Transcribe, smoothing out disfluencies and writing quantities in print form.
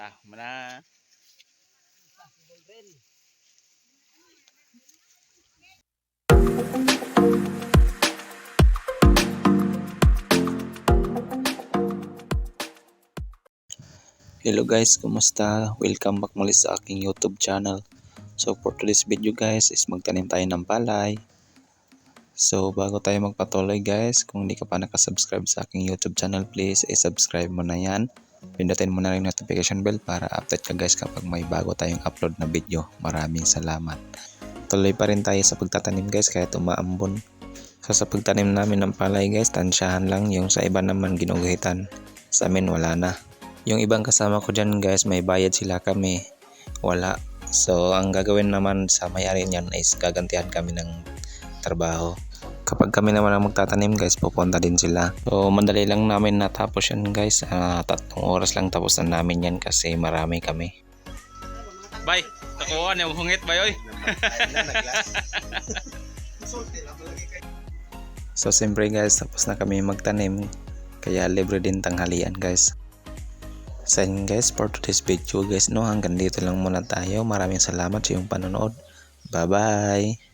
Mana. Hello guys, kumusta? Welcome back muli sa aking YouTube channel. So for today's video guys is magtanim tayo ng palay. So bago tayo magpatuloy guys, kung hindi ka pa nakasubscribe sa aking YouTube channel, please i-subscribe mo na yan. Pindutin mo na rin notification bell para update ka guys kapag may bago tayong upload na video. Maraming salamat. Tuloy pa rin tayo sa pagtatanim guys kahit umaambon. So sa pagtanim namin ng palay guys, tansyahan lang, yung sa iba naman ginuguhitan. Sa amin wala na. Yung ibang kasama ko dyan guys, may bayad sila, kami wala. So ang gagawin naman sa may-ari niyan is gagantihan kami ng trabaho. Kapag kami naman ang magtatanim guys, pupunta din sila. So madali lang namin natapos yan guys. 3 oras lang tapos na namin yan kasi marami kami. Bay, takuan yung hungit ba yoy? So siyempre guys, tapos na kami magtanim. Kaya libre din tanghalian guys. So guys, for today's video guys, no, hanggang dito lang muna tayo. Maraming salamat sa iyong panonood. Bye bye.